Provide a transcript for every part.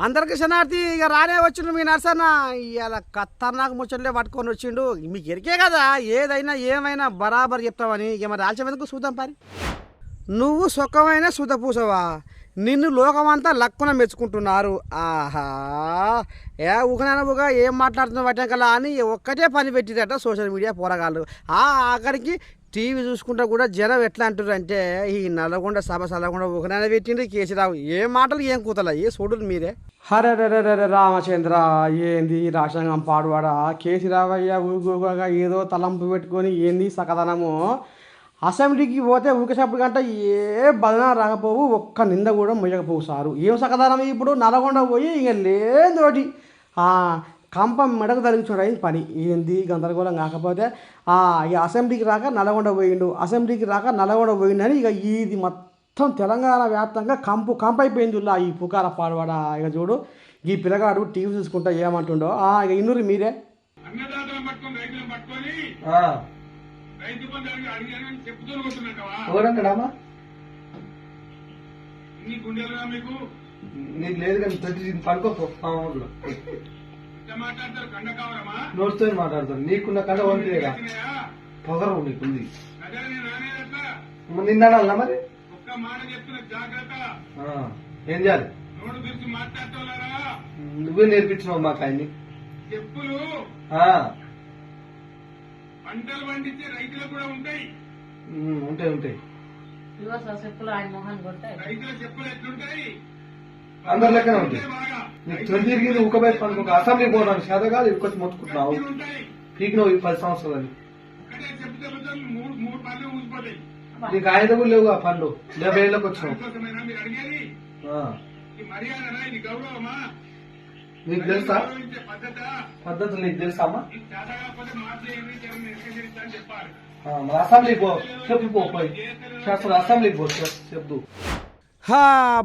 అందరికి శనార్థి ఇక రానే వచ్చిండు మీ నర్సన్న. ఇవాళ ఖతర్నాక్ ముచ్చట్లే పట్టుకొని వచ్చిండు. మీకు ఎరికే కదా ఏదైనా ఏమైనా బరాబర్ చెప్తావని. ఇక మరి ఆల్చం ఎందుకు చూద్దాం పారి. నువ్వు సుఖమైన సుతపూసవా, నిన్ను లోకమంతా లక్కున మెచ్చుకుంటున్నారు. ఆహా ఊకనానుగా ఏం మాట్లాడుతున్నావు పట్టినకల్లా అని ఒక్కటే పని పెట్టిరట సోషల్ మీడియా పోరగాళ్ళు. ఆఖరికి టీవీ చూసుకుంటా కూడా జనం ఎట్లా అంటారు అంటే ఈ నల్లగొండ సభ సల్లగొండ ఊకనాన పెట్టిండు కేసీరావు. ఏం మాటలు ఏం కూతలా ఏ చూడరు మీరే. హరే రామచంద్ర ఏంది రాష్ట్రంగం పాడువాడా కేసీరావయ్య ఊగా ఏదో తలంపు పెట్టుకొని ఏంది సకదనము. అసెంబ్లీకి పోతే ఊకేసప్పుడు కంటే ఏ బదనా రాకపోవు, ఒక్క నింద కూడా మొయ్యకపోవు సారు. ఏం సకదనం ఇప్పుడు నల్లగొండ పోయి ఇక లేదోటి కంపం మెడకు తగిలించుడు అయింది పని. ఏంది గందరగోళం కాకపోతే ఇక అసెంబ్లీకి రాక నల్లగొండ పోయిండు, అసెంబ్లీకి రాక నల్లగొండ పోయిండని ఇక ఇది మొత్తం తెలంగాణ వ్యాప్తంగా కంపైపోయింది ఈ పుకార పాడవాడా. ఇక చూడు ఈ పిల్లగాడు టీవీ చూసుకుంటా ఏమంటుండో. ఇక ఇన్నూరు మీరే నీకు లేదు కానీ పడుకోపో నోటితో మాట్లాడతాను. నీకున్న కండ వంటిగా పొగరు నీకుంది. నిన్న మరి ఏం చేయాలి? నువ్వే నేర్పించినావు మాకు ఆయన్ని. పంటలు పండించే రైతులకు కూడా ఉంటాయి. ఉంటాయి ఉంటాయి. రైతుల చెప్పులు ఎట్లుంటాయి? అందరి లెక్కన ఉంటాయి. నీకు తిరిగి ఉక్కబయట పనుకో. అసెంబ్లీ పోవడానికి చేత కాదు ఇక్కడికి మొత్తుకుంటున్నావు. పీక్ నువ్వు 10 సంవత్సరాలు నీకు ఆయన కూడా లేవు ఆ పనులు. 50 ఏళ్ళకి వచ్చినావు. నీకు తెలుసా పద్ధతులు? నీకు తెలుసా అమ్మా? అసెంబ్లీకి పో చెప్పు. పోయి అసెంబ్లీకి పో చెప్పు.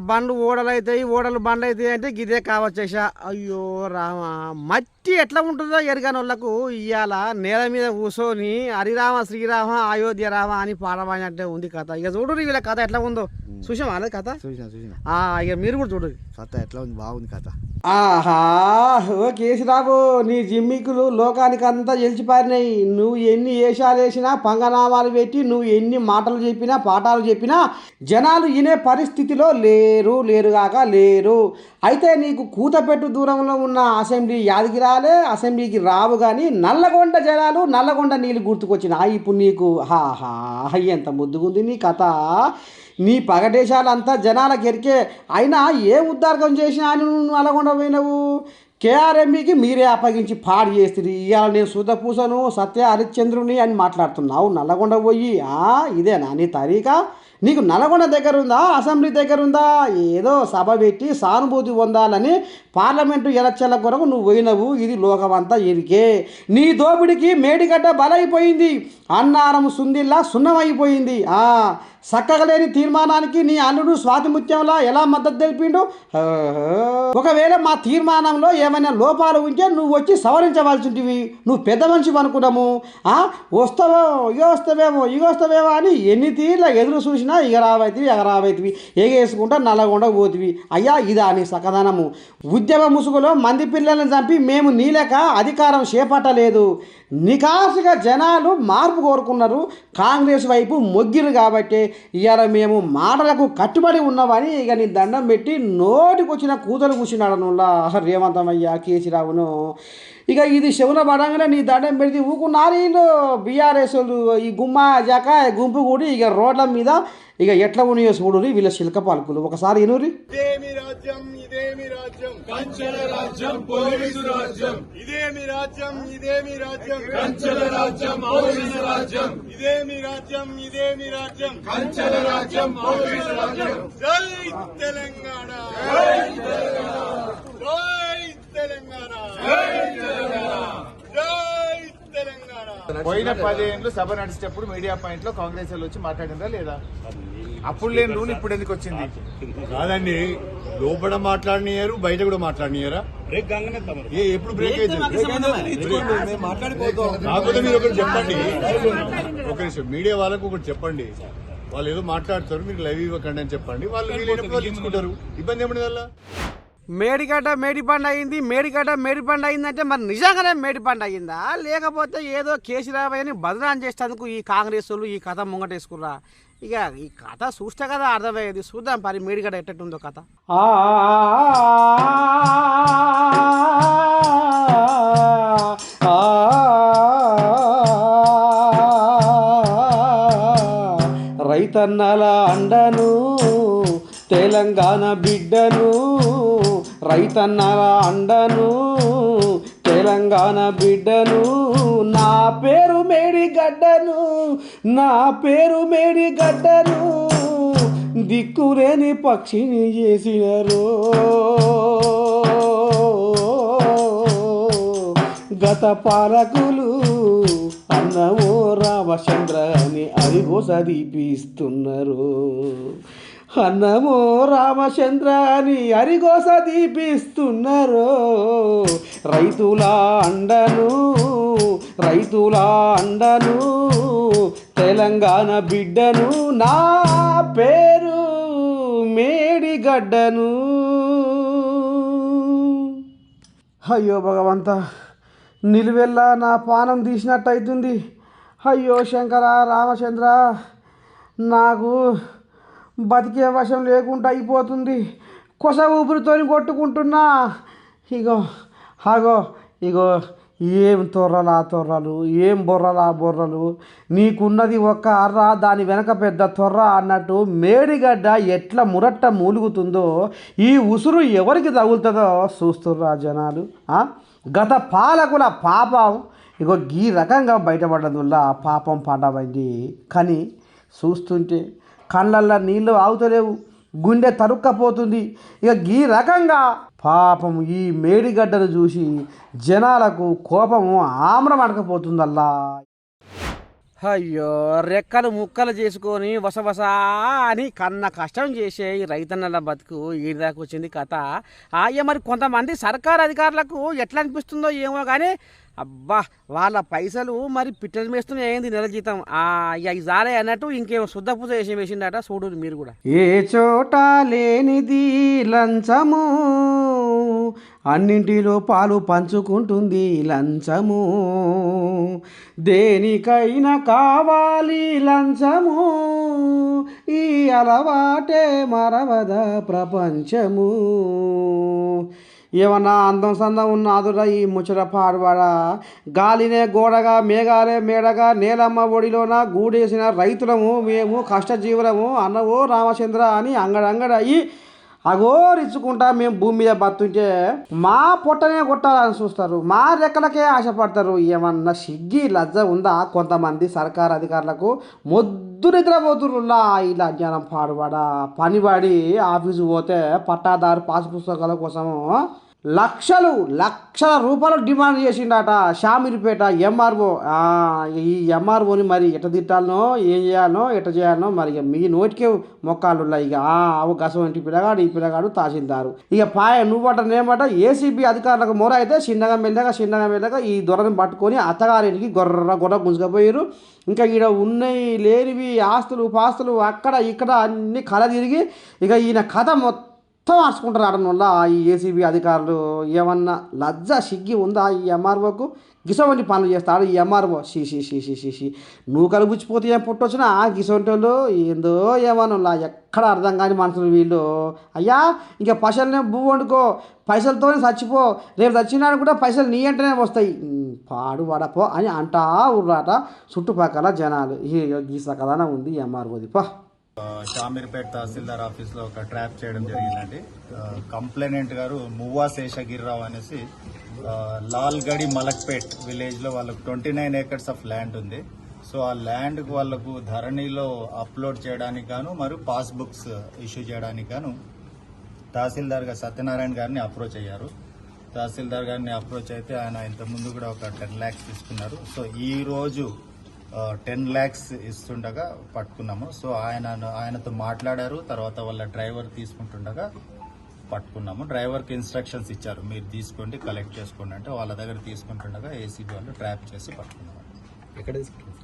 బండ్లు ఓడలు అవుతాయి, ఓడలు బండ్లు అవుతాయి అంటే గిదే కావచ్చేసా. అయ్యో రామా, మట్టి ఎట్లా ఉంటుందో ఎరగాని వాళ్ళకు ఇవాళ నేల మీద కూర్చొని హరిరామ శ్రీరామ అయోధ్య రామ అని పాడబాయినట్టే ఉంది కథ. ఇక చూడు వీళ్ళ కథ ఎట్లా ఉందో. చూసాం అదే కథ. చూసిన ఇక మీరు కూడా చూడు కథ ఎట్లా ఉంది. బాగుంది కథ. ఓ కేసీరావు, నీ జిమ్మికులు లోకానికి అంతా గెలిచిపారినాయి. నువ్వు ఎన్ని వేషాలు వేసినా, పంగనామాలు పెట్టి నువ్వు ఎన్ని మాటలు చెప్పినా, పాఠాలు చెప్పినా జనాలు వినే పరిస్థితిలో లేరుగాక లేరు. అయితే నీకు కూతపెట్టు దూరంలో ఉన్న అసెంబ్లీ యాదగిరాలే, అసెంబ్లీకి రావు కానీ నల్లగొండ జనాలు, నల్లగొండ నీళ్ళు గుర్తుకొచ్చిన ఇప్పుడు నీకు ఎంత ముద్దుగుంది నీ కథ. నీ పగటేశాలంతా జనాలకు ఎరికే. అయినా ఏ ఉద్దార్గం చేసినా అని నువ్వు నల్లగొండ పోయినవు. కేఆర్ఎంబీకి మీరే అప్పగించి పాడు చేస్తుంది. ఇవాళ నేను సుధపూసను సత్య హరిశ్చంద్రుని అని మాట్లాడుతున్నావు. నల్లగొండ పోయి ఇదేనా నీ తరీకా? నీకు నల్గొండ దగ్గర ఉందా, అసెంబ్లీ దగ్గర ఉందా? ఏదో సభ పెట్టి సానుభూతి పొందాలని పార్లమెంటు ఎలక్షన్ల కొరకు నువ్వు పోయినవు. ఇది లోకమంతా ఎరికే. నీ దోపిడికి మేడిగడ్డ బలైపోయింది, అన్నారం సుందిల్లా సున్నమైపోయింది. చక్కగా లేని తీర్మానానికి నీ అల్లుడు స్వాతిముత్యంలా ఎలా మద్దతు తెలిపిండు. ఒకవేళ మా తీర్మానంలో ఏమైనా లోపాలు ఉంటే నువ్వు వచ్చి సవరించవలసి ఉంటుంది. నువ్వు పెద్ద మనిషి అనుకున్నాము. వస్తావేమో అని ఎన్ని తీర్ల ఎదురు చూసినా ఎగరావైతివి ఎగేసుకుంటా నల్లగొండ పోతివి. అయ్యా ఇదా నీ సకదనము. ఉద్యమ ముసుగులో మంది పిల్లల్ని చంపి మేము నీలేక అధికారం చేపట్టలేదు. నికాసుగా జనాలు మార్పు కోరుకున్నారు, కాంగ్రెస్ వైపు మొగ్గిరు కాబట్టి ఇవాళ మేము మాటలకు కట్టుబడి ఉన్నామని ఇక నీ దండం పెట్టి నోటికొచ్చిన కూతురు కూర్చున్నాడు నువ్వులా రేవంతమయ్య కేసీరావును. ఇక ఇది శవున పడంగానే నీ దండం పెడితే ఊకున్నారు వీళ్ళు బీఆర్ఎస్ ఈ జక గుంపు కూడా ఇక రోడ్ల మీద ఇక ఎట్లా ఉన్నాయో చూడు వీళ్ళ శిల్క పాలకులు. ఒకసారి ఇనూరి. ఇదేమి రాజ్యం, ఇదేమి రాజ్యం, కంచెల రాజ్యం, పోలీసు రాజ్యం. ఇదేమి రాజ్యం, ఇదేమి రాజ్యం, కంచెల రాజ్యం, పోలీసు రాజ్యం. ఇదేమి రాజ్యం, ఇదేమి రాజ్యం, కంచెల రాజ్యం, పోలీసు రాజ్యం. జై తెలంగాణ, జై తెలంగాణ, జై తెలంగాణ, జై తెలంగాణ, జై తెలంగాణ. పోయిన 10 ఏళ్ళు సభ నడిచేటప్పుడు మీడియా పాయింట్ లో కాంగ్రెస్ వాళ్ళు వచ్చి మాట్లాడిందా లేదా? అప్పుడు లేని రూల్ ఇప్పుడు ఎందుకు వచ్చింది? కాదండి, లోపల మాట్లాడినారు, బయట కూడా మాట్లాడినారా? ఎప్పుడు బ్రేక్ అయితే కాకపోతే మీరు ఒకటి చెప్పండి. ఒక నిమిషం, మీడియా వాళ్ళకు ఒకటి చెప్పండి. వాళ్ళు ఏదో మాట్లాడతారు, మీరు లైవ్ ఇవ్వకండి అని చెప్పండి. వాళ్ళు వీలైనప్పుడు వాళ్ళు ఇచ్చుకుంటారు. ఇబ్బంది ఏమన్నా వల్ల మేడిగడ్డ మేడిపండు అయింది, మేడిగడ్డ మేడిపండు అయిందంటే మరి నిజంగానే మేడిపండు అయిందా, లేకపోతే ఏదో కేసీరావు అని బదనాం చేసేందుకు ఈ కాంగ్రెస్ వాళ్ళు ఈ కథ ముంగటేసుకుర్రా? ఇక ఈ కథ చూస్తే కదా అర్థమయ్యేది. చూద్దాం మరి మేడిగడ్డ ఎట్టట్టుందో కథ. రైతన్నల అండను తెలంగాణ బిడ్డను, రైతన్నల అండను తెలంగాణ బిడ్డను, నా పేరు మేడిగడ్డను, నా పేరు మేడిగడ్డను, దిక్కులేని పక్షిని చేసినారు గత పాలకులు. అన్నవో రామచంద్ర అని అరిగోస దీపిస్తున్నారు, అన్నమో రామచంద్ర అని అరిగోస దీపిస్తున్నారు. రైతుల అండను, రైతుల అండను తెలంగాణ బిడ్డను, నా పేరు మేడిగడ్డను. అయ్యో భగవంత, నిలువెల్లా నా పానం తీసినట్టు అవుతుంది. అయ్యో శంకర రామచంద్ర, నాకు బతికే వశం లేకుండా అయిపోతుంది. కొస ఊపిరితోని కొట్టుకుంటున్నా. ఇగో ఏం తొర్రలా తొర్రలు, ఏం బొర్రలా బొర్రలు, నీకున్నది ఒక్క అర్ర, దాని వెనక పెద్ద తొర్ర అన్నట్టు మేడిగడ్డ ఎట్లా మురట్ట మూలుగుతుందో, ఈ ఉసురు ఎవరికి తగులుతుందో చూస్తుర్రా జనాలు. గత పాలకుల పాపం ఈ రకంగా బయటపడ్డది వల్ల పాపం పండబడింది. కానీ చూస్తుంటే కళ్ళల్లో నీళ్ళు ఆగుతలేవు, గుండె తరుక్కపోతుంది. ఈ రకంగా పాపం ఈ మేడిగడ్డను చూసి జనాలకు కోపము ఆమ్రం అడకపోతుందల్లా. అయ్యో, రెక్కలు ముక్కలు చేసుకొని వసవస అని కన్న కష్టం చేసే ఈ రైతన్నల బతుకు ఈ దాకా వచ్చింది కథ. అయ్యా మరి కొంతమంది సర్కారు అధికారులకు ఎట్లా అనిపిస్తుందో ఏమో కానీ, అబ్బా వాళ్ళ పైసలు మరి పిట్టలు మేస్తున్నాయి అయింది నెల జీతం. ఇక జాలే అన్నట్టు ఇంకేమో శుద్ధ పూజ వేసిండట. చూడు మీరు కూడా. ఏ చోట లేనిది లంచము, అన్నింటిలో పాలు పంచుకుంటుంది లంచము, దేనికైనా కావాలి లంచము, ఈ అలవాటే మరవద ప్రపంచము. ఏమన్నా అందం సందం ఉన్నాదురా ఈ ముచ్చట పాడువాడా, గాలినే గోడగా మేఘాలే మేడగా నేలమ్మ ఒడిలోన గూడేసిన రైతులము మేము కష్టజీవులము అన్నవో రామచంద్ర అని అంగడంగడయి అగోరిచ్చుకుంటా మేము భూమి మీద బతుంటే మా పొట్టనే కొట్టాలని చూస్తారు, మా రెక్కలకే ఆశపడతారు. ఏమన్నా సిగ్గి లజ్జ ఉందా కొంతమంది సర్కారు అధికారులకు? మొద్దు నిద్రపోతుర్రులా ఇలా జ్ఞానం పాడువాడా. పనివాడి ఆఫీసు పోతే పట్టాదారు పాస్ పుస్తకాల కోసము లక్షల రూపాయలు డిమాండ్ చేసిండట షామీర్పేట ఎంఆర్ఓ. ఈ ఎంఆర్ఓని మరి ఎట్ట తిట్టాలనో ఏం చేయాలనో ఎట్ట చేయాలనో మరి ఇక మీ నోటికే మొక్కాలు. ఇక గసవంటి పిల్లగాడు ఈ పిల్లగాడు తహసీల్దారు. ఇక నువ్వట నేమట ఏసీబీ అధికారులకు మొర అయితే చిన్నగా మెల్లగా ఈ దొరని పట్టుకొని అత్తగారింటికి గొర్ర గుంజుకపోయారు. ఇంకా ఈడ ఉన్నాయి లేనివి ఆస్తులు పాస్తులు అక్కడ ఇక్కడ అన్ని కల తిరిగి ఇక ఈయన కథ మొత్తం మార్చుకుంటారు ఆడడం వల్ల ఈ ఏసీబీ అధికారులు. ఏమన్నా లజ్జ సిగ్గి ఉందా ఈ ఎంఆర్ఓకు? గిసవంటి పనులు చేస్తాడు ఈ ఎంఆర్ఓ. షీ నువ్వు కలుపుచ్చిపోతే ఏం పుట్టొచ్చినా గిసవంటి వాళ్ళు ఏందో ఏమన్నా ఎక్కడ అర్థం కాని మనుషులు వీళ్ళు. అయ్యా ఇంకా పైసలనే భూ వండుకో, పైసలతోనే చచ్చిపో, రేపు చచ్చినాడు కూడా పైసలు నీ అంటేనే వస్తాయి, పాడు వడపో అని అంటా ఉర్రాట చుట్టుపక్కల జనాలు. గీస కథనే ఉంది ఎంఆర్ఓది. షామీర్పేట తహసీల్దార్ ఆఫీస్లో ఒక ట్రాప్ చేయడం జరిగిందండి. కంప్లైనెంట్ గారు మువ్వా శేషగిరిరావు అనేసి లాల్గడి మలక్పేట్ విలేజ్లో వాళ్ళకు 29 acres ఆఫ్ ల్యాండ్ ఉంది. సో ఆ ల్యాండ్కు వాళ్ళకు ధరణిలో అప్లోడ్ చేయడానికి గాను మరియు పాస్బుక్స్ ఇష్యూ చేయడానికి గాను తహసీల్దార్ సత్యనారాయణ గారిని అప్రోచ్ అయ్యారు. తహసీల్దార్ గారిని అప్రోచ్ అయితే ఆయన ఇంతకుముందు కూడా ఒక 10 lakhs తీసుకున్నారు. సో ఈ రోజు 10 lakhs ఇస్తుండగా పట్టుకున్నాము. సో ఆయనతో మాట్లాడారు. తర్వాత వాళ్ళ డ్రైవర్ తీసుకుంటుండగా పట్టుకున్నాము. డ్రైవర్కి ఇన్స్ట్రక్షన్స్ ఇచ్చారు, మీరు తీసుకోండి కలెక్ట్ చేసుకోండి అంటే వాళ్ళ దగ్గర తీసుకుంటుండగా ఏసీబీ వాళ్ళు ట్రాప్ చేసి పట్టుకున్నాము. ఎక్కడ తీసుకుంటారు?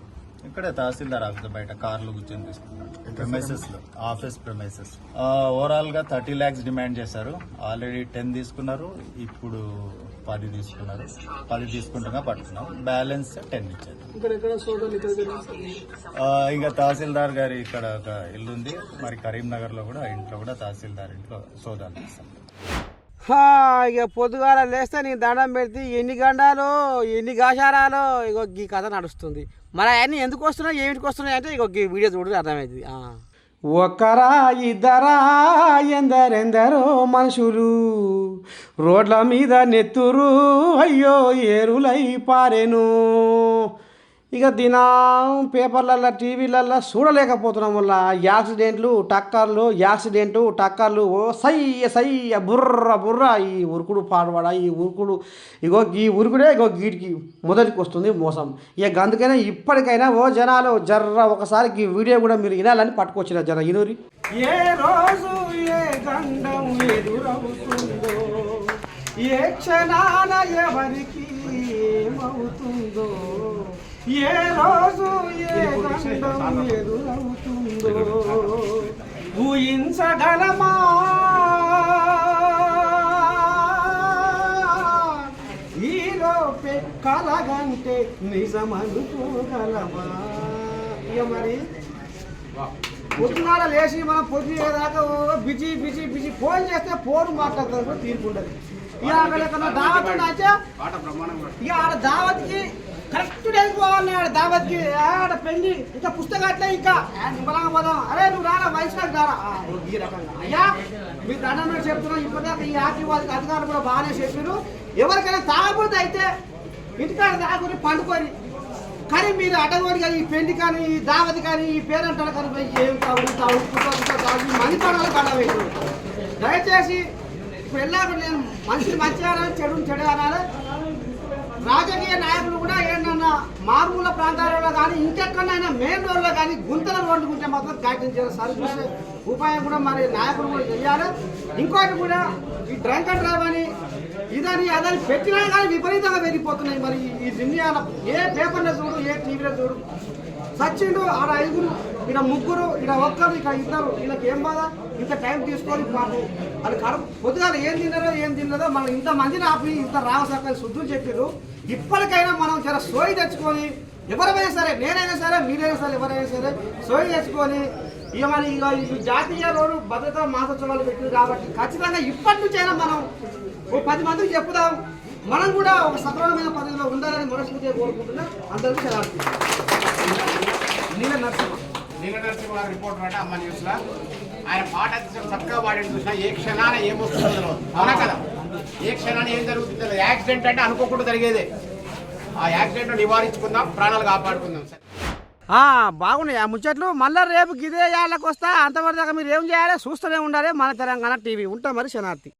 ఇక్కడే తహసీల్దార్ ఆఫీస్ బయట కార్లు కూర్చొని తీసుకున్నాడు ప్రెమైసెస్ లో, ఆఫీస్ ప్రెమైసెస్. ఓవరాల్ గా 30 lakhs డిమాండ్ చేశారు. ఆల్రెడీ 10 తీసుకున్నారు, ఇప్పుడు 10 తీసుకున్నారు. 10 తీసుకుంటున్నా పట్టుకున్నాం, బ్యాలెన్స్ 10 ఇచ్చారు. ఇంకా తహసీల్దార్ గారి ఇక్కడ ఒక ఇల్లు ఉంది, మరి కరీంనగర్ లో కూడా ఇంట్లో కూడా తహసీల్దార్ ఇంట్లో సోదాలు చేస్తాం. ఇక పొద్దుగాల లేస్తే నీ దండం పెడితే ఎన్ని గండాలు ఎన్ని గాషారాలు ఇగో ఈ కథ నడుస్తుంది. మరి అవన్నీ ఎందుకు వస్తున్నాయి ఏమిటికి వస్తున్నాయి అంటే ఇగో ఈ వీడియో చూడు అర్థమైంది. ఒక్కరా ఇద్దరా ఎందరెందరో మనుషులు రోడ్ల మీద నెత్తురు అయ్యో ఏరులై పారెను. ఇక దినం పేపర్లల్లో టీవీలల్లో చూడలేకపోతున్నాం వల్ల యాక్సిడెంట్లు టక్కర్లు ఓ సయ్య బుర్ర బుర్ర ఈ ఉరుకుడు పాడబడ ఈ ఉరుకుడు ఈ ఉరుకుడే గీటికి మొదటికి వస్తుంది మోసం. ఇక అందుకైనా ఇప్పటికైనా ఓ జనాలు జర్ర ఒకసారి ఈ వీడియో కూడా మీరు వినాలని పట్టుకొచ్చిన జర ఇనూరి. ఏ రోజు ఏ గండం ఎదురవుతుందో ఏ క్షణాల ఎవరికి ఏమవుతుందో ఏ రోజు ఏ గండం ఎదురవుతుందో ఊహించగలమా ఈలోపే కలగంటే నిజమనుకోగలమా. ఇక మరి పొద్దునాడ లేచి మనం పొద్దుదాకా బిజీ ఫోన్ చేస్తే ఫోన్ మాట్లాడతారు కూడా తీరుకుంటుంది. ఇక అక్కడ దావత్ అయితే ఇక ఆడ దావత్కి కరెక్ట్ డేకి పోవాలి. ఆడ దావత్కి ఆడ పెళ్లి ఇంకా పుస్తకాట్లే ఇంకా నిమ్మలంగా పోదాం. అరే నువ్వు రారా వయసులోకి రారా ఈ రకంగా. అయ్యా మీకు దండం చెప్తున్నాం, ఇప్పటిదాకా ఈ ఆర్టీ వాళ్ళకి అధికారులు కూడా బాగానే చెప్పారు. ఎవరికైనా తాగబోతే అయితే ఇంటికాడ తాగుని పండుకొని, కానీ మీరు అడ్డగోడిగా ఈ పెళ్లి కానీ ఈ దావతి కానీ ఈ పేరంటారు కానీ ఏం తాగు మంది పడాలి కడవేసి దయచేసి వెళ్ళాక నేను మనిషిని మంచిగా అనాలి, చెడు అనాలి. రాజకీయ నాయకులు కూడా ఏంటన్నా మారుమూల ప్రాంతాలలో కానీ ఇంకెక్కడైనా మెయిన్ రోడ్లో కానీ గుంతల రోడ్లు ఉంటే మాత్రం గైడెన్స్ చేయాలి. సర్వీస్ ఉపాయం కూడా మరి నాయకులు కూడా చేయాలి. ఇంకోటి కూడా ఈ డ్రంక్ అండ్ డ్రైవ్ అని ఇదని అదని పెట్టినా కానీ విపరీతంగా పెరిగిపోతున్నాయి. మరి ఈ దునియాలో ఏ పేపర్లో చూడు ఏ టీవీలో చూడు సచ్చిండు ఆడ 5 ఇక్కడ 3 ఇక్కడ 1 ఇక్కడ 2 వీళ్ళకి ఏం బాధ ఇంత టైం తీసుకొని పాపం అది కడుపు పొద్దుగాల ఏం తిన్నదో మనం ఇంతమందిని ఆపి ఇంత రావసాక శుద్ధులు చెప్పారు. ఇప్పటికైనా మనం చాలా సోయి తెచ్చుకొని ఎవరైనా సరే నేనైనా సరే మీరైనా సరే ఎవరైనా సరే సోయి తెచ్చుకొని ఇక మరి ఈ జాతీయ రోడ్డు భద్రతా మాసోత్సవాలు పెట్టింది కాబట్టి ఖచ్చితంగా ఇప్పటి నుంచైనా మనం ఓ 10 మందికి చెప్పుదాం. మనం కూడా ఒక సక్రమమైన పద్ధతిలో ఉండాలని మనస్ఫూర్తిగా కోరుకుంటున్నా. అందరికీ సెలవు. నీల నరసింహ రిపోర్టర్ అంటే అమ్మ న్యూస్ లో ఆయన పాట చక్కగా వాడి చూసినా ఏ క్షణాన ఏమొస్తుందో అవునా కదా, ఏ క్షణాన ఏం జరుగుతుందో. యాక్సిడెంట్ అంటే అనుకోకుండా జరిగేదే. ఆ యాక్సిడెంట్ నివారించుకుందాం, ప్రాణాలు కాపాడుకుందాం. బాగున్నాయి ఆ ముచ్చట్లు. మళ్ళీ రేపు గిదే యాళ్ళకి వస్తా. అంతవరకు దాకా మీరు ఏం చేయాలి చూస్తూనే ఉండాలి మన తెలంగాణ టీవీ. ఉంటాం మరి శనార్థి.